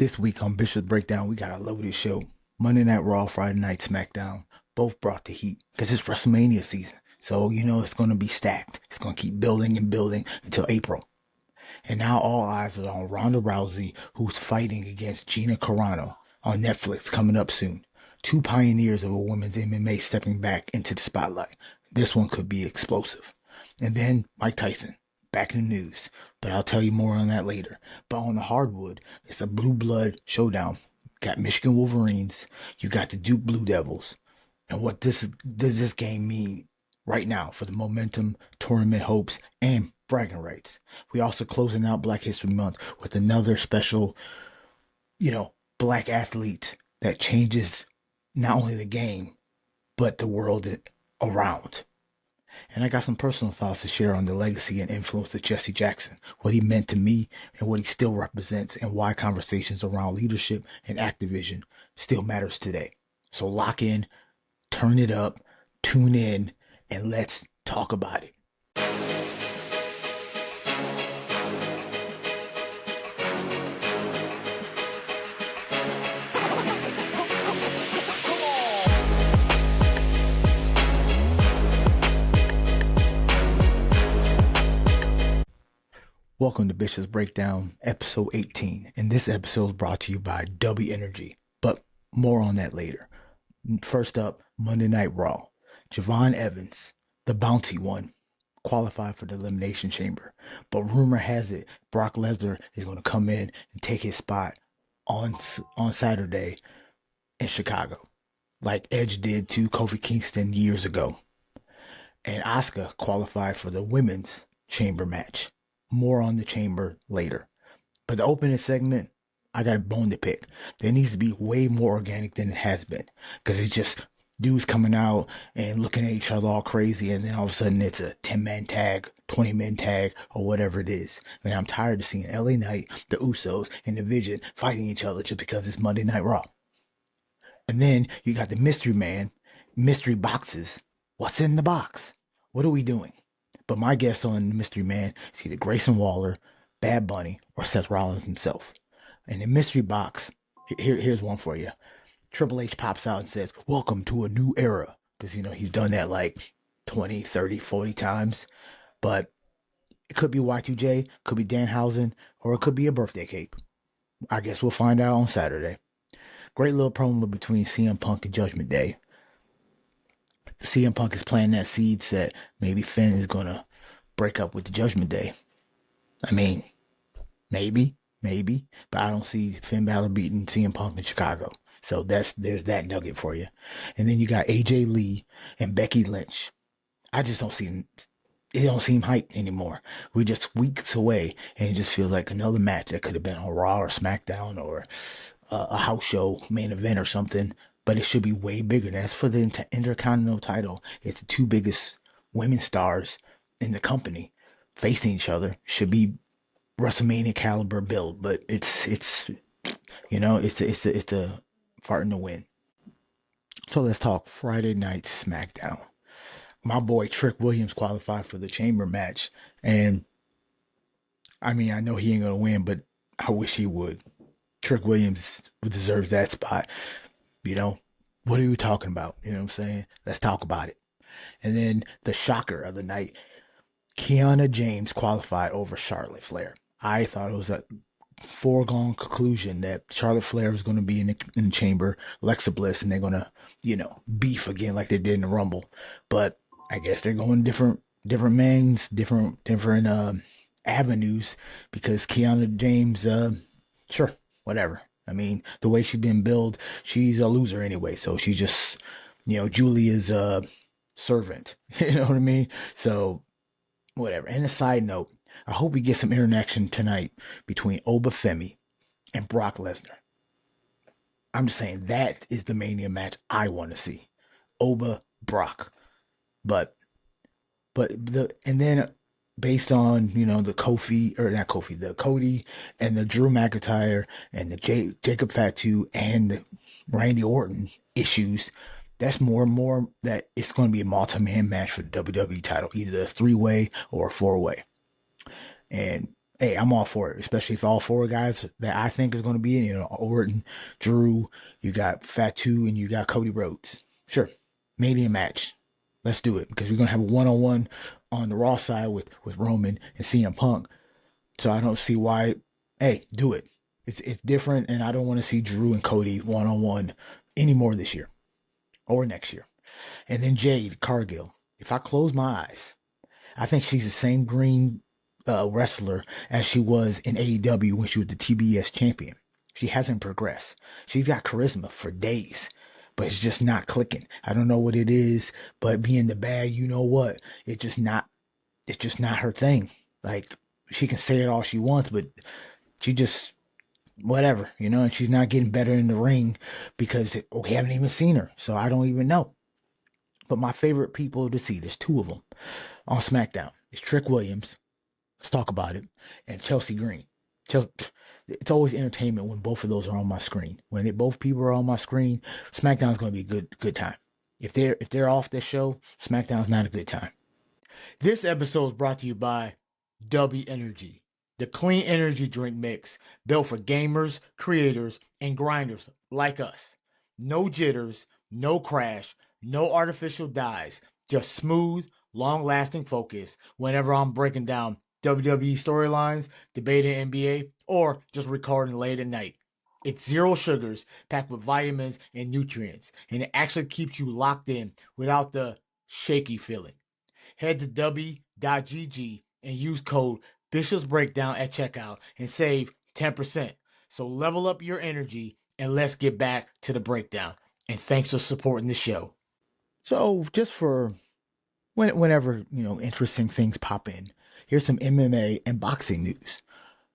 This week on Bishop's Breakdown, we got a loaded show. Monday Night Raw, Friday Night SmackDown. Both brought the heat because it's WrestleMania season. So, it's going to be stacked. It's going to keep building and building until April. And now all eyes are on Ronda Rousey, who's fighting against Gina Carano on Netflix coming up soon. Two pioneers of a women's MMA stepping back into the spotlight. This one could be explosive. And then Mike Tyson, back in the news. But I'll tell you more on that later. But on the hardwood, it's a blue blood showdown. Got Michigan Wolverines. You got the Duke Blue Devils. And what does this game mean right now for the momentum, tournament hopes, and bragging rights? We also closing out Black History Month with another special, black athlete that changes not only the game, but the world around. And I got some personal thoughts to share on the legacy and influence of Jesse Jackson, what he meant to me and what he still represents, and why conversations around leadership and activism still matters today. So lock in, turn it up, tune in, and let's talk about it. Welcome to Bishop's Breakdown, episode 18. And this episode is brought to you by W Energy, but more on that later. First up, Monday Night Raw. Javon Evans, the bounty one, qualified for the Elimination Chamber. But rumor has it Brock Lesnar is going to come in and take his spot on Saturday in Chicago, like Edge did to Kofi Kingston years ago. And Asuka qualified for the Women's Chamber match. More on the chamber later. But the opening segment, I got a bone to pick. There needs to be way more organic than it has been. Because it's just dudes coming out and looking at each other all crazy. And then all of a sudden it's a 10-man tag, 20-man tag, or whatever it is. And I'm tired of seeing LA Knight, the Usos, and the Vision fighting each other just because it's Monday Night Raw. And then you got the mystery man, mystery boxes. What's in the box? What are we doing? But my guess on the Mystery Man is either Grayson Waller, Bad Bunny, or Seth Rollins himself. And the mystery box, here's one for you. Triple H pops out and says, "Welcome to a new era." Because, he's done that like 20, 30, 40 times. But it could be Y2J, could be Danhausen, or it could be a birthday cake. I guess we'll find out on Saturday. Great little promo between CM Punk and Judgment Day. CM Punk is planting that seed that maybe Finn is going to break up with the Judgment Day. I mean, maybe, but I don't see Finn Balor beating CM Punk in Chicago. So there's that nugget for you. And then you got AJ Lee and Becky Lynch. I just don't see it. Don't seem hyped anymore. We're just weeks away, and it just feels like another match that could have been on Raw or SmackDown or a house show main event or something. But it should be way bigger. That's for the Intercontinental title. It's the two biggest women stars in the company facing each other. Should be WrestleMania caliber build, but it's a fart in the wind. So let's talk Friday Night SmackDown. My boy Trick Williams qualified for the Chamber match, and I mean I know he ain't gonna win, but I wish he would. Trick Williams deserves that spot. What are you talking about? You know what I'm saying? Let's talk about it. And then the shocker of the night, Kiana James qualified over Charlotte Flair. I thought it was a foregone conclusion that Charlotte Flair was going to be in the chamber, Alexa Bliss, and they're going to, beef again like they did in the Rumble. But I guess they're going different mains, different avenues, because Kiana James, sure, whatever. I mean, the way she's been billed, she's a loser anyway. So she just, Julia's servant. You know what I mean? So, whatever. And a side note, I hope we get some interaction tonight between Oba Femi and Brock Lesnar. I'm just saying that is the Mania match I want to see. Oba, Brock. But then based on, the the Cody and the Drew McIntyre and the Jacob Fatu and the Randy Orton issues, that's more and more that it's going to be a multi-man match for the WWE title, either a 3-way or a 4-way. And hey, I'm all for it, especially if all four guys that I think is going to be in, Orton, Drew, you got Fatu, and you got Cody Rhodes. Sure, Mania match. Let's do it because we're going to have a one-on-one on the Raw side with Roman and CM Punk. So I don't see why. Hey, do it. It's different, and I don't want to see Drew and Cody one-on-one anymore this year or next year. And then Jade Cargill. If I close my eyes, I think she's the same green wrestler as she was in AEW when she was the TBS champion. She hasn't progressed. She's got charisma for days, but it's just not clicking. I don't know what it is, but being the bad, you know what? It's just not her thing. Like she can say it all she wants, but she just whatever, and she's not getting better in the ring because we haven't even seen her. So I don't even know. But my favorite people to see, there's two of them on SmackDown. It's Trick Williams. Let's talk about it. And Chelsea Green. It's always entertainment when both of those are on my screen. When both people are on my screen, SmackDown's going to be a good time. If they're off this show, SmackDown's not a good time. This episode is brought to you by W Energy, the clean energy drink mix built for gamers, creators, and grinders like us. No jitters, no crash, no artificial dyes, just smooth, long-lasting focus whenever I'm breaking down WWE storylines, debating NBA, or just recording late at night. It's zero sugars, packed with vitamins and nutrients, and it actually keeps you locked in without the shaky feeling. Head to w.gg and use code Bishop's Breakdown at checkout and save 10%. So level up your energy and let's get back to the breakdown. And thanks for supporting the show. So just for whenever, interesting things pop in, here's some MMA and boxing news.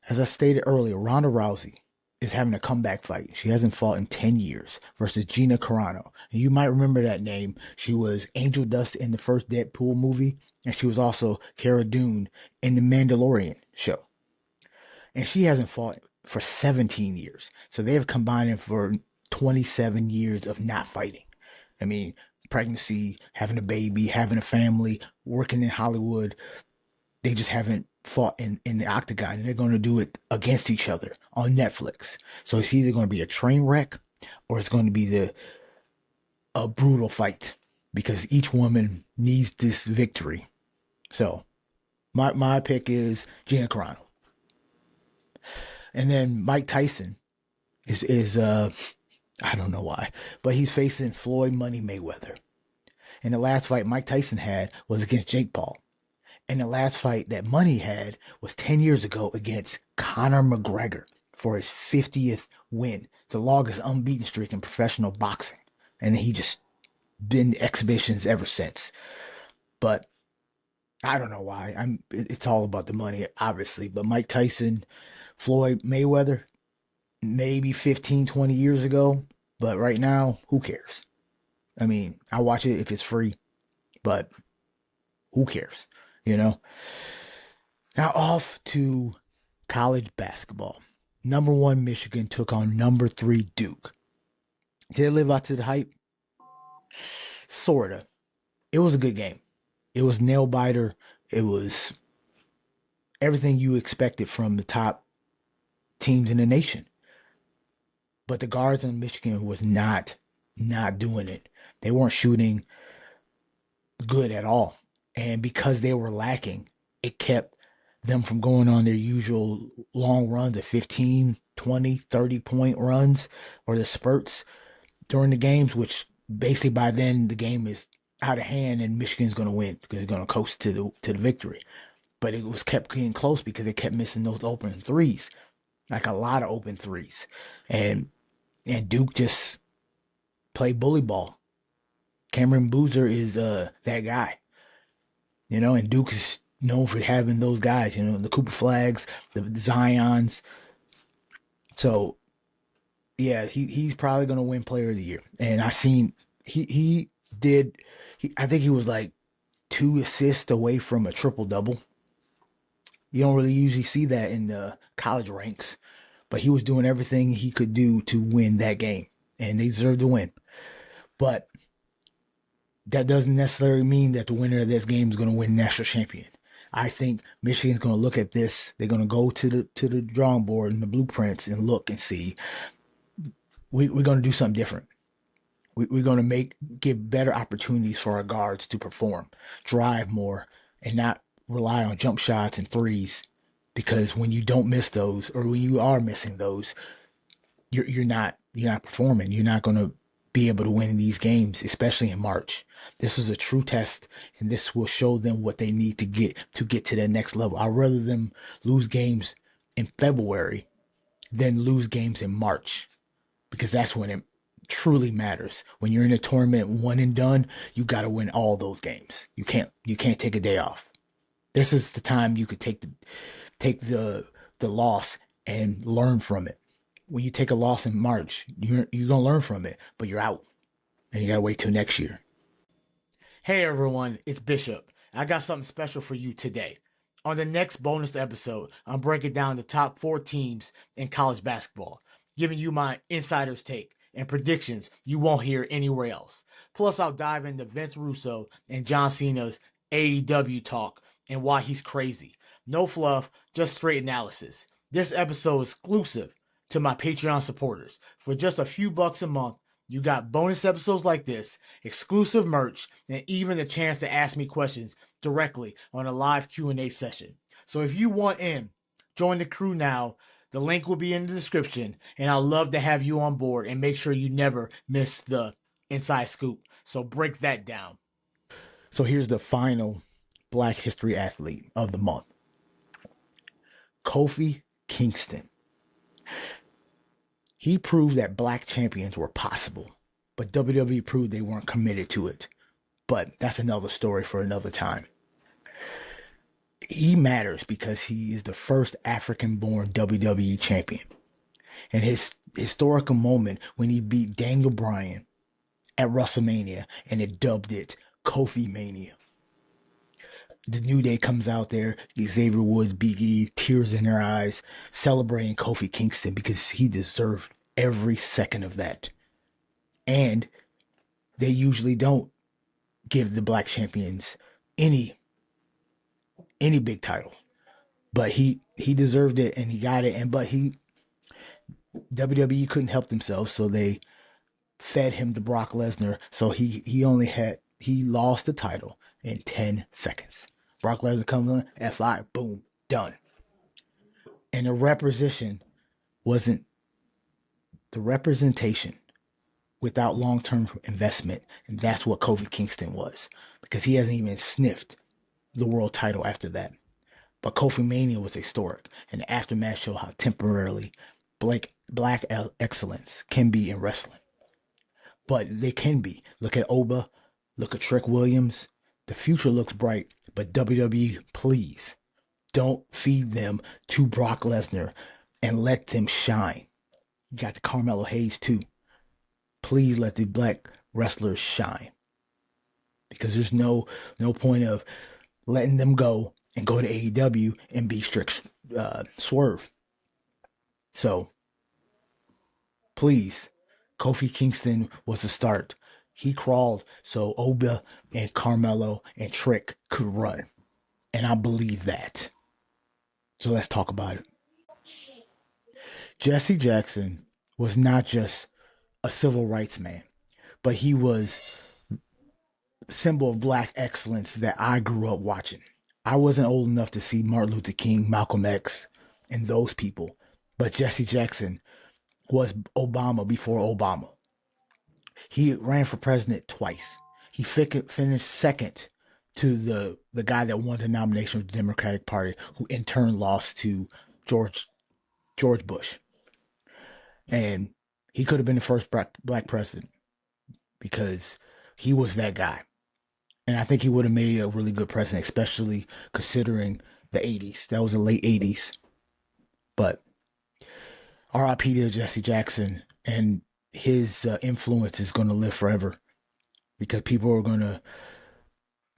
As I stated earlier, Ronda Rousey is having a comeback fight. She hasn't fought in 10 years versus Gina Carano. And you might remember that name. She was Angel Dust in the first Deadpool movie, and she was also Cara Dune in the Mandalorian show. And she hasn't fought for 17 years. So they have combined for 27 years of not fighting. I mean, pregnancy, having a baby, having a family, working in Hollywood. They just haven't fought in the octagon, and they're going to do it against each other on Netflix. So it's either going to be a train wreck or it's going to be a brutal fight because each woman needs this victory. So my pick is Gina Carano. And then Mike Tyson is I don't know why, but he's facing Floyd Money Mayweather. And the last fight Mike Tyson had was against Jake Paul. And the last fight that Money had was 10 years ago against Conor McGregor for his 50th win. It's the longest unbeaten streak in professional boxing. And he just been exhibitions ever since. But I don't know why. It's all about the money, obviously. But Mike Tyson, Floyd Mayweather, maybe 15, 20 years ago. But right now, who cares? I mean, I watch it if it's free. But who cares? Now off to college basketball. Number 1 Michigan took on number 3 Duke. Did it live up to the hype? Sorta. It was a good game. It was nail biter. It was everything you expected from the top teams in the nation. But the guards in Michigan was not doing it. They weren't shooting good at all. And because they were lacking, it kept them from going on their usual long runs of 15, 20, 30-point runs or the spurts during the games, which basically by then the game is out of hand and Michigan's going to win because they're going to coast to the victory. But it was kept getting close because they kept missing those open threes, like a lot of open threes. And Duke just played bully ball. Cameron Boozer is that guy. And Duke is known for having those guys, the Cooper Flags, the Zions. So, yeah, he's probably going to win Player of the Year. And I seen I think he was like 2 assists away from a triple-double. You don't really usually see that in the college ranks. But he was doing everything he could do to win that game. And they deserved to win. But that doesn't necessarily mean that the winner of this game is going to win national champion. I think Michigan's going to look at this. They're going to go to the drawing board and the blueprints and look and see we're going to do something different. We're going to give better opportunities for our guards to perform, drive more, and not rely on jump shots and threes. Because when you don't miss those, or when you are missing those, you're not performing. You're not going to be able to win these games, especially in March. This was a true test, and this will show them what they need to get to that next level. I'd rather them lose games in February than lose games in March, because that's when it truly matters. When you're in a tournament one and done, you got to win all those games. You can't take a day off. This is the time you could take the loss and learn from it. When you take a loss in March, you're gonna learn from it, but you're out, and you gotta wait till next year. Hey everyone, it's Bishop. I got something special for you today. On the next bonus episode, I'm breaking down the top 4 teams in college basketball, giving you my insider's take and predictions you won't hear anywhere else. Plus, I'll dive into Vince Russo and John Cena's AEW talk and why he's crazy. No fluff, just straight analysis. This episode is exclusive to my Patreon supporters. For just a few bucks a month, you got bonus episodes like this, exclusive merch, and even a chance to ask me questions directly on a live Q&A session. So if you want in, join the crew now. The link will be in the description, and I'd love to have you on board and make sure you never miss the inside scoop. So break that down. So here's the final Black History athlete of the month. Kofi Kingston. He proved that black champions were possible, but WWE proved they weren't committed to it. But that's another story for another time. He matters because he is the first African-born WWE champion. And his historical moment when he beat Daniel Bryan at WrestleMania and it dubbed it Kofi Mania. The New Day comes out there, Xavier Woods, Big E, tears in their eyes, celebrating Kofi Kingston because he deserved every second of that. And they usually don't give the black champions any big title. But he deserved it and he got it. But WWE couldn't help themselves, so they fed him to Brock Lesnar. So he lost the title in 10 seconds. Brock Lesnar comes on, F5, boom, done. And the representation without long-term investment, and that's what Kofi Kingston was, because he hasn't even sniffed the world title after that. But Kofi Mania was historic, and the aftermath showed how temporarily black excellence can be in wrestling. But they can be. Look at Oba, look at Trick Williams. The future looks bright, but WWE, please, don't feed them to Brock Lesnar and let them shine. You got the Carmelo Hayes too. Please let the black wrestlers shine. Because there's no point of letting them go and go to AEW and be strict swerve. So, please, Kofi Kingston was a start. He crawled so Oba and Carmelo and Trick could run. And I believe that. So let's talk about it. Jesse Jackson was not just a civil rights man, but he was a symbol of black excellence that I grew up watching. I wasn't old enough to see Martin Luther King, Malcolm X, and those people, but Jesse Jackson was Obama before Obama. He ran for president twice. He finished second to the guy that won the nomination of the Democratic Party, who in turn lost to George Bush. And he could have been the first black president because he was that guy. And I think he would have made a really good president, especially considering the 80s. That was the late 80s. But RIP to Jesse Jackson, and his influence is going to live forever because people are going to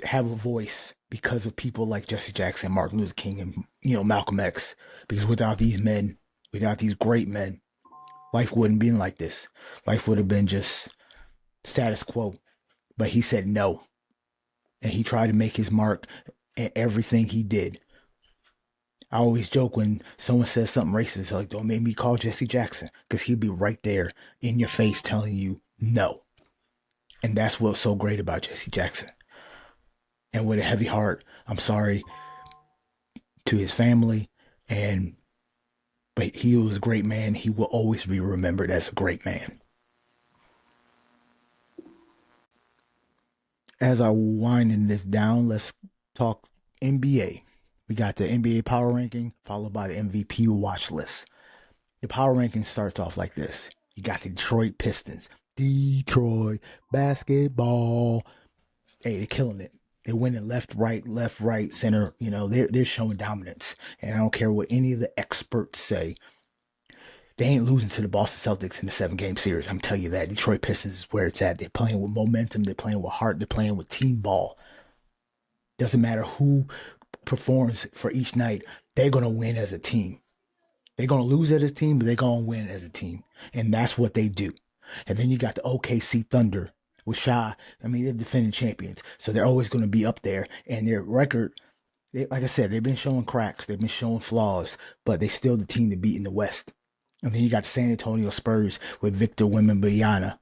have a voice because of people like Jesse Jackson, Martin Luther King, and Malcolm X. Because without these men, without these great men, life wouldn't be like this. Life would have been just status quo. But he said no. And he tried to make his mark in everything he did. I always joke when someone says something racist, like, don't make me call Jesse Jackson, because he'll be right there in your face telling you no. And that's what's so great about Jesse Jackson. And with a heavy heart, I'm sorry to his family, and but he was a great man. He will always be remembered as a great man. As I winding this down, let's talk NBA. We got the NBA power ranking followed by the MVP watch list. The power ranking starts off like this. You got the Detroit Pistons. Detroit basketball. Hey, they're killing it. They're winning left, right, center. You know, they're showing dominance. And I don't care what any of the experts say. They ain't losing to the Boston Celtics in the 7-game series. I'm telling you that. Detroit Pistons is where it's at. They're playing with momentum. They're playing with heart. They're playing with team ball. Doesn't matter who performs for each night. They're going to win as a team. They're going to lose as a team, but they're going to win as a team. And that's what they do. And then you got the OKC Thunder with Sha. I mean, they're defending champions. So they're always going to be up there. And their record, like I said, they've been showing cracks. They've been showing flaws. But they're still the team to beat in the West. And then you got the San Antonio Spurs with Victor Wembanyama,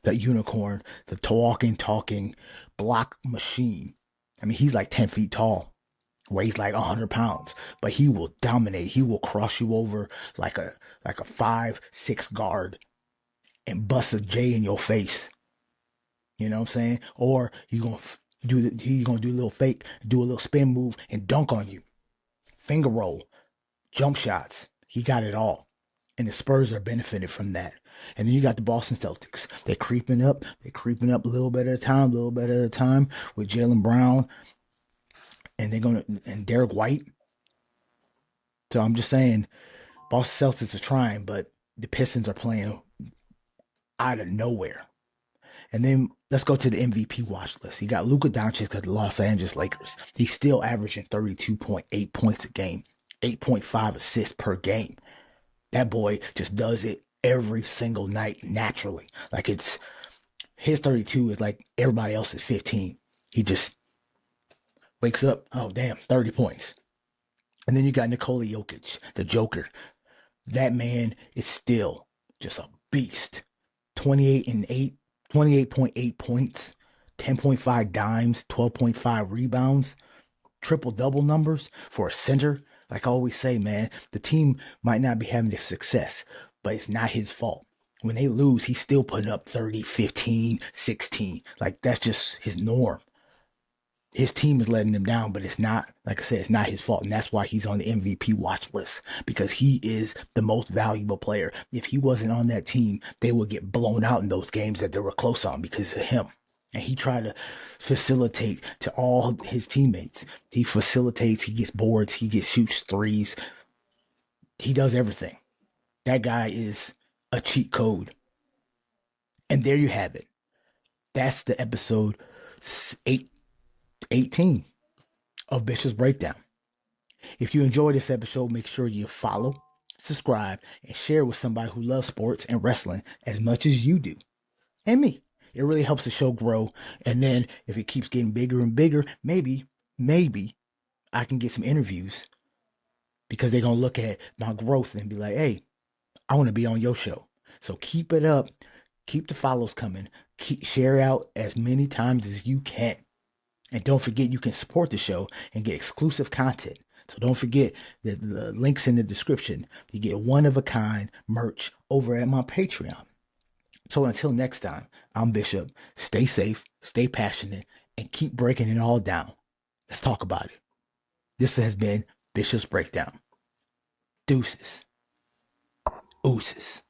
the unicorn, the talking block machine. I mean, he's like 10 feet tall, weighs like 100 pounds, but he will dominate. He will cross you over like a 5'6" guard and bust a J in your face. You know what I'm saying? Or he's gonna do a little fake, do a little spin move and dunk on you. Finger roll, jump shots. He got it all. And the Spurs are benefiting from that. And then you got the Boston Celtics. They're creeping up. They're creeping up a little bit at a time, with Jaylen Brown and Derek White. So I'm just saying, Boston Celtics are trying, but the Pistons are playing out of nowhere. And then let's go to the MVP watch list. You got Luka Doncic of the Los Angeles Lakers. He's still averaging 32.8 points a game, 8.5 assists per game. That boy just does it every single night naturally. Like his 32 is like everybody else's 15. He just wakes up, oh damn, 30 points. And then you got Nikola Jokic, the Joker. That man is still just a beast. 28.8 points, 10.5 dimes, 12.5 rebounds, triple double numbers for a center. Like I always say, man, the team might not be having the success, but it's not his fault. When they lose, he's still putting up 30, 15, 16. Like that's just his norm. His team is letting him down, but it's not, like I said, it's not his fault. And that's why he's on the MVP watch list, because he is the most valuable player. If he wasn't on that team, they would get blown out in those games that they were close on because of him. And he tried to facilitate to all his teammates. He facilitates, he gets boards, he shoots threes. He does everything. That guy is a cheat code. And there you have it. That's the episode 18 of Bishop's Breakdown. If you enjoyed this episode, make sure you follow, subscribe, and share with somebody who loves sports and wrestling as much as you do. And me. It really helps the show grow. And then if it keeps getting bigger and bigger, maybe I can get some interviews, because they're going to look at my growth and be like, hey, I want to be on your show. So keep it up. Keep the follows coming. Share out as many times as you can. And don't forget, you can support the show and get exclusive content. So don't forget that the links in the description. You get one-of-a-kind merch over at my Patreon. So until next time, I'm Bishop. Stay safe, stay passionate, and keep breaking it all down. Let's talk about it. This has been Bishop's Breakdown. Deuces. Ooses.